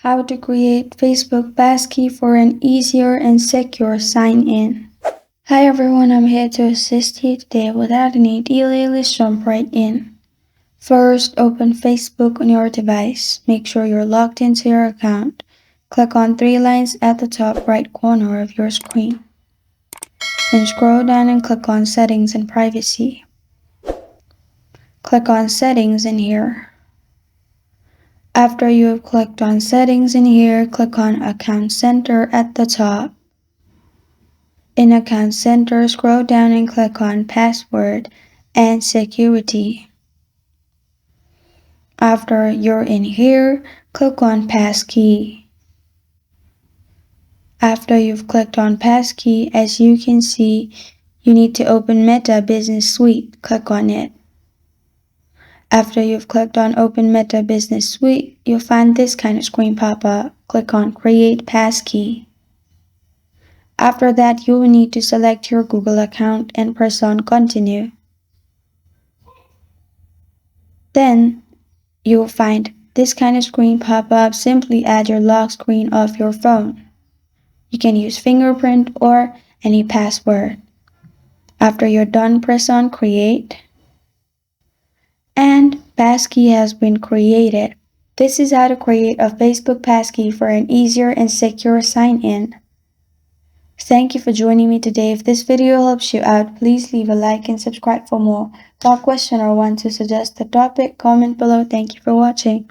How to create Facebook Passkey for an easier and secure sign-in. Hi everyone, I'm here to assist you today. Without any delay, let's jump right in. First, open Facebook on your device. Make sure you're logged into your account. Click on three lines at the top right corner of your screen. Then scroll down and click on Settings and Privacy. Click on Settings in here. After you have clicked on Settings in here, click on Account Center at the top. In Account Center, scroll down and click on Password and Security. After you're in here, click on Passkey. After you've clicked on Passkey, as you can see, you need to open Meta Business Suite. Click on it. After you've clicked on Open Meta Business Suite, you'll find this kind of screen pop up. Click on Create Passkey. After that, you will need to select your Google account and press on Continue. Then, you will find this kind of screen pop up. Simply add your lock screen of your phone. You can use fingerprint or any password. After you're done, press on Create. And Passkey has been created. This is how to create a Facebook Passkey for an easier and secure sign-in. Thank you for joining me today. If this video helps you out, please leave a like and subscribe for more. For a question or want to suggest a topic, comment below. Thank you for watching.